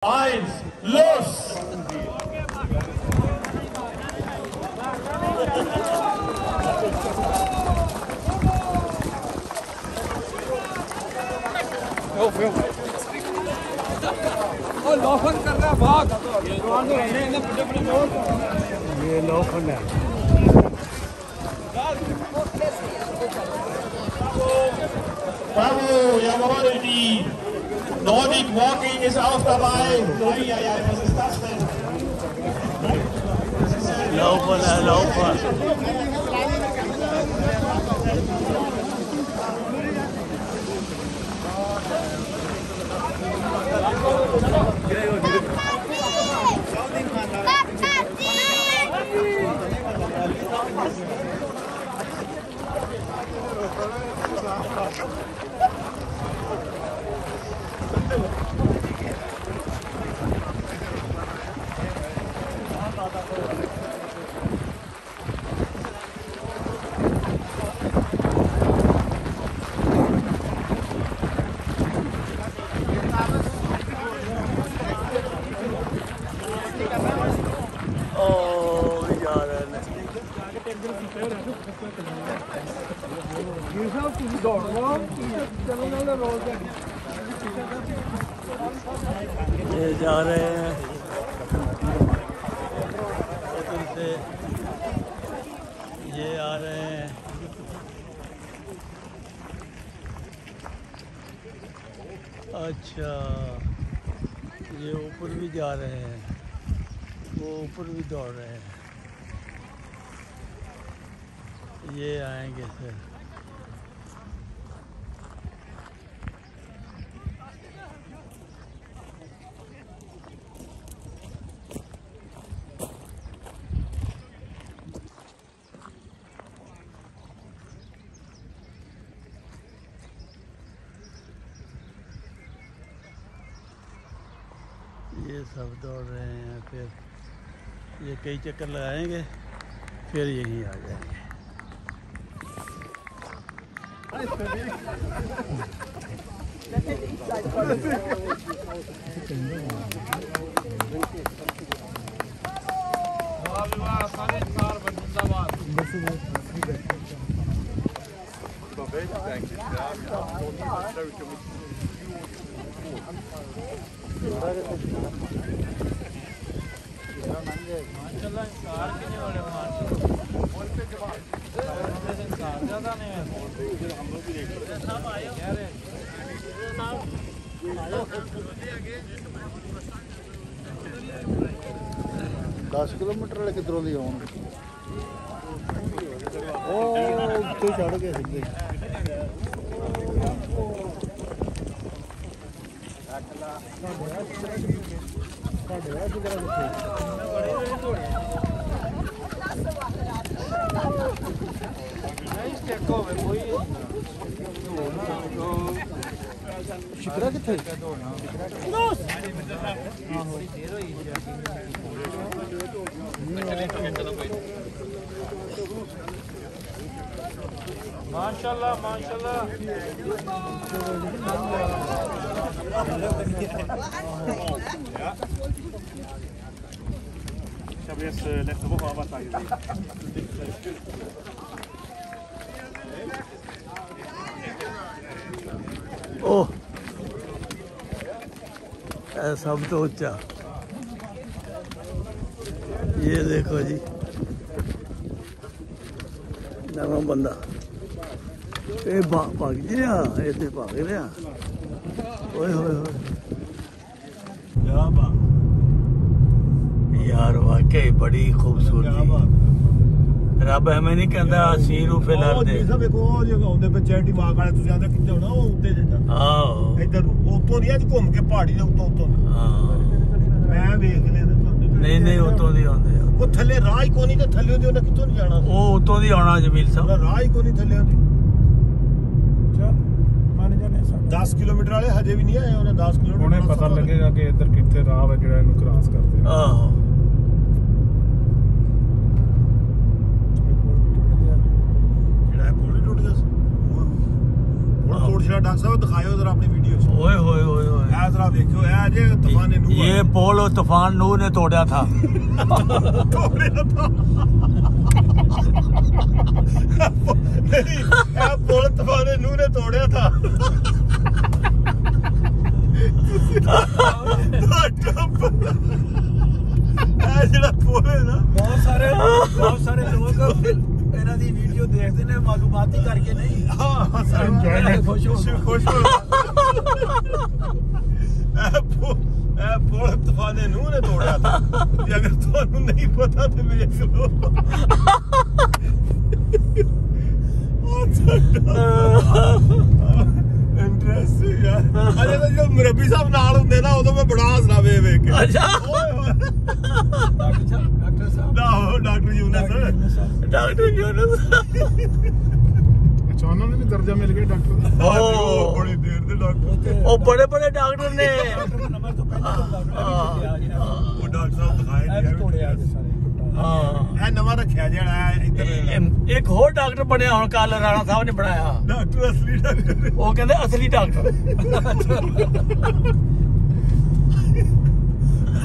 Eins, los! लोफन कर रहा भाग ये लोफन है Bravo, jawohl, die Nordic Walking ist auch dabei. Uiuiui, was ist das denn? Laufen, laufen. ये जा रहे हैं से ये आ रहे हैं अच्छा ये ऊपर भी जा रहे हैं वो ऊपर भी दौड़ रहे हैं ये आएंगे सर ये सब दौड़ रहे हैं फिर ये कई चक्कर लगाएंगे फिर यहीं आ जाएंगे दस किलोमीटर वाले किधरों दी आउणगे ओ उत्ते चढ़ गए सीधे शिकरा किथे माशाल्लाह माशाल्लाह Ich habe jetzt letzte Woche auch was da gesehen. ओह सब तो ऊंचा ये देखो जी नवा बंदा ये भाग गया ये भाग रहा ओए होए होए यार वाकई बड़ी खूबसूरती रब हमें नहीं कहता सीरू फिलहाल दे सब एक और जगह होंदे पे चैरिटी वाक वाले तुसी आंदे किते होना वो उत्ते जिंदा आओ इधर उतों दी आज घूम के पहाड़ी दे उतों हां मैं देख ले नहीं नहीं उतों दी आंदे वो थल्ले राह ही कोनी ते थल्ले ओदी ओने कितों नहीं जाना ओ उतों दी आना जमील साहब राह ही कोनी थल्ले ओदी चल मान जाने 10 किलोमीटर वाले हजे भी नहीं आए उन्हें 10 किलोमीटर उन्हें पता लगेगा कि इधर किथे राह है जेड़ा इनु क्रॉस करते हैं आहो ਹੁਣ ਤੋੜ ਛੜਾ ਡਾਕਟਰ ਸਾਹਿਬ ਦਿਖਾਇਓ ਜ਼ਰਾ ਆਪਣੀ ਵੀਡੀਓ 'ਚ। ओए होए होए होए ਇਹ ਜ਼ਰਾ ਵੇਖਿਓ, ਇਹ ਜੇ ਤੂਫਾਨ ਨੂਹ ये पोल तूफान नूह ने तोड़ा था। ਤੋੜਿਆ ਤਾਂ ਨਹੀਂ, ਇਹ ਪੁਲ ਤੂਫਾਨ ਨੂਹ ਨੇ ਤੋੜਿਆ ਤਾਂ। ਇਹ ਜਿਹੜਾ ਪੁਲ ਹੈ ਨਾ, ਬਹੁਤ ਸਾਰੇ ਲੋਕ ਇਹਨਾਂ ਦੀ ਵੀਡੀਓ ਦੇਖਦੇ ਨੇ ਮਾਲੂਮਾਤੀ ਕਰਕੇ ਨਹੀਂ। ਹਾਂ ਖੁਸ਼ ਹੋ ਖੁਸ਼ ਹੋ ਇਹ ਪੁਲ ਤੂਫਾਨ ਨੂਹ ਨੇ ਤੋੜਿਆ ਤਾਂ। ਜੇ ਅਗਰ ਤੁਹਾਨੂੰ ਨਹੀਂ ਪਤਾ ਤੇ ਵੇਖ ਲਓ। ਇੰਟਰਸਟਿੰਗ ਯਾਰ। ਅਜੇ ਤਾਂ ਜਦੋਂ ਮੁਰੱਬੀ ਸਾਹਿਬ ਨਾਲ ਹੁੰਦੇ ਨਾ ਉਦੋਂ ਮੈਂ ਬੜਾ ਹੱਸਦਾ ਵੇਖ ਕੇ। अच्छा ਡਾਕਟਰ ਸਾਹਿਬ ਡਾਕਟਰ ਯੂਨਸ डॉक्टर यूनुस ਅੱਛਾ ਉਹਨਾਂ ਨੂੰ ਵੀ ਦਰਜਾ ਮਿਲ ਗਿਆ ਡਾਕਟਰ ਦਾ। ਉਹ ਬੜੀ ਦੇਰ ਦੇ ਡਾਕਟਰ। ओ बड़े बड़े डॉक्टर ने ਨੰਬਰ ਤੋਂ ਪਹਿਲਾਂ ਡਾਕਟਰ ਉਹ ਡਾਕਟਰ ਸਾਹਿਬ ਦਿਖਾਏ ਨਹੀਂ ਤੋੜਿਆ ਸਾਰੇ हाँ ਇਹ ਨਵਾਂ ਰੱਖਿਆ ਜਿਹੜਾ ਇੱਧਰ एक होर डॉक्टर बनया हुण कल राणा साहब ने बनाया ਡਾਕਟਰ ਅਸਲੀ ਡਾਕਟਰ। वो कहंदे असली डॉक्टर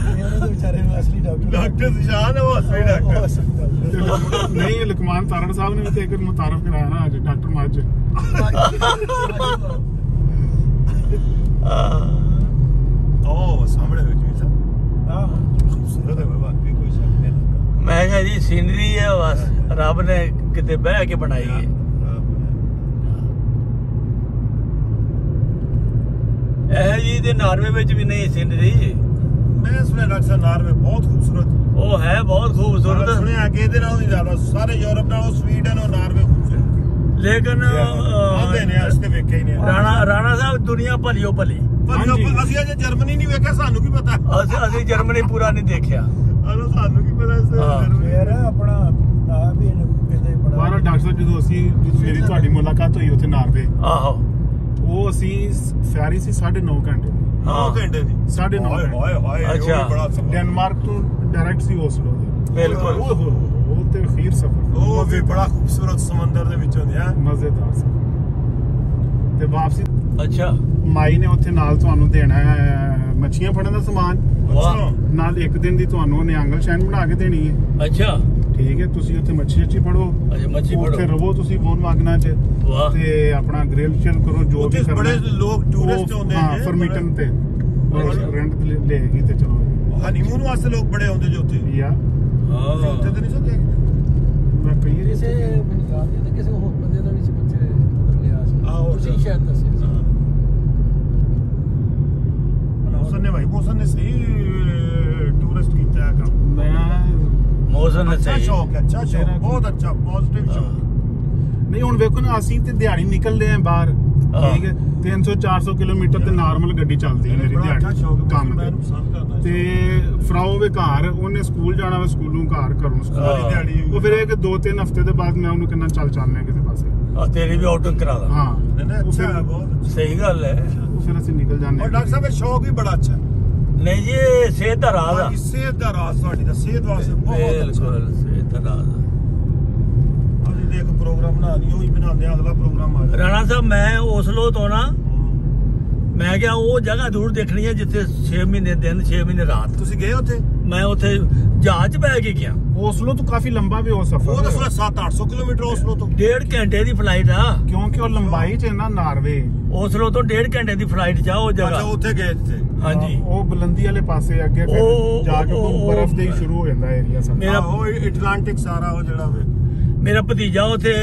ਇਹਨਾਂ ਦੇ ਵਿਚਾਰੇ ਨੂੰ ਅਸਲੀ ਡਾਕਟਰ ਡਾਕਟਰ ਨਿਸ਼ਾਨ ਹੈ ਉਹ ਅਸਲੀ ਡਾਕਟਰ। ਨਹੀਂ ਲੁਕਮਾਨ ਤਾਰੜ ਸਾਹਿਬ ਨੇ ਵੀ ਤੇ ਇੱਕ ਮੁਤਾਰਫ ਕਰਾਇਆ ਨਾ ਅੱਜ ਡਾਕਟਰ ਮੱਝ। ਉਹ ਸਾਹਮਣੇ ਵਿੱਚ ਵੀ ਸਭ ਖੂਬਸੂਰਤ ਹੈ ਬਾਬਾ, ਕੋਈ ਸ਼ੱਕ ਨਹੀਂ ਲੱਗਾ। मैं कहा जी सीनरी है बस रब ने किते बह के बनाई है। ਇਹ ਜੀ ਤੇ ਨਾਰਵੇ ਵਿੱਚ ਵੀ ਨਹੀਂ ਸੀਨਰੀ। ਮੈਂ ਸੁਣਿਆ ਡਾਕਟਰ ਸਾਹਿਬ ਨਾਰਵੇ ਬਹੁਤ ਖੂਬਸੂਰਤ ਹੈ। ਉਹ ਹੈ ਬਹੁਤ ਮੈਂ ਖੂਬਸੂਰਤ ਸੁਣਿਆ ਕਿ ਇਹਦੇ ਨਾਲੋਂ ਵੀ ਜ਼ਿਆਦਾ ਸਾਰੇ ਯੂਰਪ ਨਾਲੋਂ ਸਵੀਡਨ ਔਰ ਨਾਰਵੇ ਖੂਬਸੂਰਤ। ਲੇਕਿਨ ਆਂਦੇ ਨੇ ਅਸੀਂ ਤੇ ਵੇਖਿਆ ਹੀ ਨਹੀਂ। ਰਾਣਾ ਸਾਹਿਬ ਦੁਨੀਆ ਭਲੀਓ ਭਲੀ। ਅਸੀਂ ਅਜੇ ਜਰਮਨੀ ਨਹੀਂ ਵੇਖਿਆ, ਸਾਨੂੰ ਕੀ ਪਤਾ। ਅਸੀਂ ਜਰਮਨੀ ਪੂਰਾ ਨਹੀਂ ਦੇਖਿਆ। ਸਾਨੂੰ ਕੀ ਪਤਾ ਫੇਰ ਆਪਣਾ ਆ ਵੀ ਕਿਤੇ ਬੜਾ ਬਾਹਰ ਡਾਕਟਰ ਸਾਹਿਬ ਜਦੋਂ ਮੇਰੀ ਤੁਹਾਡੀ ਮੁਲਾਕਾਤ ਹੋਈ ਉੱਥੇ ਨਾਰਵੇ, ਆਹੋ ਉਹ ਅਸੀਂ ਫੈਰੀ ਸੀ 9.5 ਘੰਟੇ 9 ਘੰਟੇ ਦੀ 9.5 ਹਾਏ ਹਾਏ ਹਾਏ ਅੱਛਾ। ਬੜਾ ਸਮਾਂ। ਡੈਨਮਾਰਕ ਤੋਂ ਡਾਇਰੈਕਟ ਸੀ ਓਸਲੋ। ਬਿਲਕੁਲ। ਉਹ ਤੇ ਅਖੀਰ ਸਫ਼ਰ ਉਹ ਵੀ ਬੜਾ ਖੂਬਸੂਰਤ ਸਮੁੰਦਰ ਦੇ ਵਿੱਚੋਂ ਦੀ ਹੈ। ਮਜ਼ੇਦਾਰ ਸੀ। ਤੇ ਵਾਪਸੀ ਅੱਛਾ ਮਾਈ ਨੇ ਉੱਥੇ ਨਾਲ ਤੁਹਾਨੂੰ ਦੇਣਾ ਹੈ ਮੱਛੀਆਂ ਫੜਨ ਦਾ ਸਮਾਨ, ਵਾਹ ਨਾਲ ਇੱਕ ਦਿਨ ਦੀ ਤੁਹਾਨੂੰ ਉਹਨੇ ਆਂਗਲ ਸ਼ੈਨ ਬਣਾ ਕੇ ਦੇਣੀ ਹੈ। ਅੱਛਾ ਠੀਕ ਹੈ, ਤੁਸੀਂ ਉੱਥੇ ਮੱਛੀ ਫੜੋ, ਅੱਛਾ ਮੱਛੀ ਉੱਥੇ ਫੜੋ ਰਵੋ ਤੁਸੀਂ ਬੋਨ ਮਾਗਨਾ ਚ, ਵਾਹ ਤੇ ਆਪਣਾ ਗ੍ਰਿਲ ਚਿਲ ਕਰੋ ਜੋ ਉੱਥੇ ਵੀ ਕਰਨਾ। ਬੜੇ ਲੋਕ ਟੂਰਿਸਟ ਆਉਂਦੇ ਨੇ ਫਰਮੀਟਨ ਤੇ ਰੈਂਟ ਲੈਗੀ ਤੇ ਚਲੋ ਹਨੀਮੂਨ ਵਾਸਤੇ ਲੋਕ ਬੜੇ ਆਉਂਦੇ ਜੋ ਉੱਥੇ। ਯਾ ਹਾਂ ਉੱਥੇ ਤਾਂ ਨਹੀਂ ਸੋਚਿਆ ਮੈਂ ਕਈ ਕਿਸੇ ਮੈਨੂੰ ਯਾਦ ਨਹੀਂ ਕਿਸੇ ਹੋਰ ਬੰਦੇ ਦਾ ਵੀ ਸੀ ਬੱਚੇ ਮਤਲਬ ਲਿਆ ਸੀ। ਆਹੋ, ਤੁਸੀਂ ਸ਼ਾਇਦ ਦੱਸਿਆ ਸੀ। ਮੌਸਮ ਨੇ ਭਾਈ ਮੌਸਮ ਨੇ ਸਹੀ ਟੂਰਿਸਟ ਕੀਤਾ ਹੈ ਕੰਮ। ਮੈਂ ਮੌਸਮ ਅੱਛਾ ਸਹੀ ਸ਼ੌਕ ਹੈ, ਅੱਛਾ ਸ਼ੌਕ, ਬਹੁਤ ਅੱਛਾ ਪੋਜ਼ਿਟਿਵ ਸ਼ੌਕ। ਨਹੀਂ ਹੁਣ ਵੇਖੋ ਨਾ, ਅਸੀਂ ਤੇ ਦਿਹਾੜੀ ਨਿਕਲਦੇ ਆਂ ਬਾਹਰ, ਠੀਕ ਹੈ, 300-400 ਕਿਲੋਮੀਟਰ ਤੇ ਨਾਰਮਲ ਗੱਡੀ ਚੱਲਦੀ ਹੈ ਮੇਰੀ ਦਿਹਾੜੀ ਕੰਮ ਤੇ। ਤੇ ਫਰਾਓ ਵੇ ਘਰ, ਉਹਨੇ ਸਕੂਲ ਜਾਣਾ ਵਾ, ਸਕੂਲੋਂ ਘਰ ਘਰੋਂ ਸਕੂਲ। ਉਹ ਫਿਰ ਇਹ ਕਿ 2-3 ਹਫ਼ਤੇ ਦੇ ਬਾਅਦ ਮੈਂ ਉਹਨੂੰ ਕਹਿੰਦਾ ਚੱਲ ਚੱਲਨੇ ਕਿਸੇ ਪਾਸੇ। ਆ ਤੇਰੀ ਵੀ ਆਊਟਿੰਗ ਕਰਾ ਦਾਂ। ਹਾਂ ਅੱਛਾ ਬਹੁਤ ਸਹੀ ਗੱਲ ਹੈ। ਉਹ ਫਿਰ ਅਸੀਂ ਨਿਕਲ ਜਾਂਦੇ ਔਰ ਡਾਕਟਰ ਸਾਹਿਬ ਇਹ ਸ਼ੌਕ ਵੀ ਬੜਾ ਅੱਛਾ ਹੈ। ਨਹੀਂ ਜੀ ਇਹ ਸਿਹਤ ਦਾ ਰਾਜ਼ ਆ। ਸਿਹਤ ਦਾ ਰਾਜ਼ ਤੁਹਾਡੀ ਦਾ, ਸਿਹਤ ਵਾਸਤੇ ਬਹੁਤ ਅੱਛਾ। ਬਿਲਕੁਲ ਸਿਹਤ ਦਾ ਰਾਜ਼ ਆ। ਅਸੀਂ ਦੇਖ ਪ੍ਰੋਗਰਾਮ ਬਣਾ ਲਈ, ਉਹੀ ਬਣਾਉਂਦੇ ਆ, ਅਗਲਾ ਪ੍ਰੋਗਰਾਮ ਆ ਗਿਆ। ਰਾਣਾ ਸਾਹਿਬ ਮੈਂ ਓਸਲੋ ਤੋਂ ਨਾ, ਮੈਂ ਕਿਹਾ ਉਹ ਜਗ੍ਹਾ ਜ਼ਰੂਰ ਦੇਖਣੀ ਹੈ ਜਿੱਥੇ 6 ਮਹੀਨੇ ਦਿਨ 6 ਮਹੀਨੇ ਰਾਤ। ਤੁਸੀਂ ਗਏ ਉੱਥੇ? ਮੈਂ ਉੱਥੇ ਜਹਾਜ਼ 'ਚ ਬਹਿ ਕੇ ਗਿਆ। ਓਸਲੋ ਤੋਂ ਕਾਫੀ ਲੰਬਾ ਵੀ ਹੋ ਸਫ਼ਰ ਉਹ ਤਾਂ 700-800 ਕਿਲੋਮੀਟਰ ਓਸਲੋ ਤੋਂ। 1.5 ਘੰਟੇ ਦੀ ਫਲਾਈਟ ਆ। ਕਿਉਂਕਿ ਉਹ ਲੰਬਾਈ ਚ ਹੈ ਨਾ ਨਾਰਵੇ। ਓਸਲੋ ਤੋਂ 1.5 ਘੰਟੇ ਦੀ ਫਲਾਈਟ ਜਾ ਉਹ ਅੱਛਾ ਜਗ੍ਹਾ। ਉੱਥੇ ਗਏ ਜਿੱਥੇ। ਹਾਂਜੀ ਉਹ ਬੁਲੰਦੀ ਵਾਲੇ ਪਾਸੇ ਅੱਗੇ ਫਿਰ ਜਾ ਕੇ ਬਰਫ਼ ਦੇ ਹੀ ਸ਼ੁਰੂ ਹੋ ਜਾਂਦਾ ਏਰੀਆ ਸਾਰਾ। ਮੇਰਾ ਉਹ ਐਟਲਾਂਟਿਕ ਸਾਰਾ ਉਹ ਜਿਹੜਾ ਵੇ। ਮੇਰਾ ਭਤੀਜਾ ਉੱਥੇ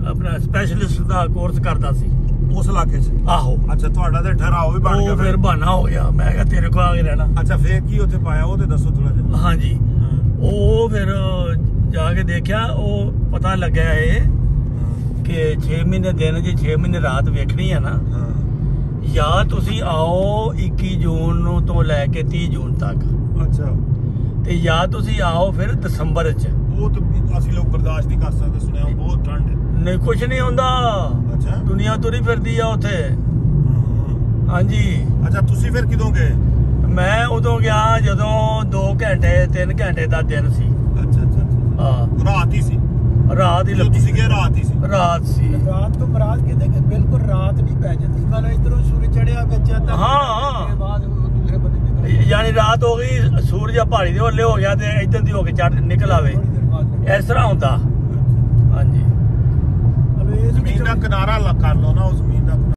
ਆਪਣਾ ਸਪੈਸ਼ਲਿਸਟ ਦਾ ਕੋਰਸ ਕਰਦਾ ਸੀ ਉਸ ਇਲਾਕੇ 'ਚ। ਆਹੋ। ਅੱਛਾ ਤੁਹਾਡਾ ਤੇ ਠਹਿਰਾਓ ਵੀ ਬਣ ਗਿਆ ਉਹ ਫਿਰ ਬਹਾਨਾ ਹੋ ਗਿਆ, ਮੈਂ ਕਿਹਾ ਤੇਰੇ ਕੋਲ ਆ ਕੇ ਰਹਿਣਾ। ਅੱਛਾ ਫੇਰ ਕੀ ਉੱਥੇ ਪਾਇਆ ਉਹ ਤੇ ਦੱਸੋ ਥੋੜਾ ਜਿਹਾ। ਹਾਂਜੀ ਉਹ ਫਿਰ ਜਾ ਕੇ ਦੇਖਿਆ, ਉਹ ਪਤਾ ਲੱਗਿਆ ਇਹ ਕਿ 6 ਮਹੀਨੇ ਦਿਨ ਜੇ 6 ਮਹੀਨੇ ਰਾਤ ਵੇਖਣੀ ਹੈ ਨਾ, ਜਾਂ ਤੁਸੀਂ ਆਓ 21 ਜੂਨ ਨੂੰ ਤੋਂ ਲੈ ਕੇ 30 ਜੂਨ ਤੱਕ, ਅੱਛਾ ਤੇ ਜਾਂ ਤੁਸੀਂ ਆਓ ਫਿਰ ਦਸੰਬਰ 'ਚ। ਉਹ ਤਾਂ ਅਸੀਂ ਲੋਕ ਬਰਦਾਸ਼ਤ ਨਹੀਂ ਕਰ ਸਕਦੇ, ਸੁਣਿਆ ਬਹੁਤ ਠੰਡ ਹੈ। ਨਹੀਂ ਕੁਛ ਨਹੀਂ ਹੁੰਦਾ, ਅੱਛਾ ਦੁਨੀਆ ਤੁਰੀ ਫਿਰਦੀ ਆ ਉੱਥੇ। ਹਾਂਜੀ ਅੱਛਾ ਤੁਸੀਂ ਫਿਰ ਕਿਦੋਂ ਗਏ? ਮੈਂ ਉਦੋਂ ਗਿਆ ਜਦੋਂ 2 ਘੰਟੇ 3 ਘੰਟੇ ਦਾ ਦਿਨ ਸੀ। ਅੱਛਾ ਅੱਛਾ ਹਾਂ ਰਾਤ ਹੀ ਸੀ। ਰਾਤ ਹੀ ਜੋ ਲੱਗੀ ਤੁਸੀਂ ਕਿਹਾ ਰਾਤ ਹੀ ਸੀ ਰਾਤ ਸੀ ਰਾਤ ਤੋਂ ਮਰਾਦ ਕਹਿੰਦੇ ਕਿ ਬਿਲਕੁਲ ਰਾਤ ਨਹੀਂ ਪੈ ਜਾਂਦੀ ਮਤਲਬ ਇਧਰੋਂ ਸੂਰਜ ਚੜਿਆ ਵਿੱਚ ਤਾਂ ਹਾਂ। ਬਾਅਦ ਦੂਸਰੇ ਬੰਨੇ ਨਿਕਲ ਯਾਨੀ ਰਾਤ ਹੋ ਗਈ ਸੂਰਜ ਪਹਾੜੀ ਦੇ ਓਲੇ ਹੋ ਗਿਆ ਤੇ ਇੱਧਰ ਦੀ ਹੋ ਕੇ ਚੜ ਨਿਕਲ ਆਵੇ ਥੋੜੀ ਦੇਰ ਬਾਅਦ ਇਸ ਤਰ੍ਹਾਂ ਹੁੰਦਾ। ਹਾਂਜੀ ਮਤਲਬ ਇਹ ਜ਼ਮੀਨ ਦਾ ਕਿਨਾਰਾ ਕਰ ਲਓ ਨਾ, ਉਹ ਜ਼ਮੀਨ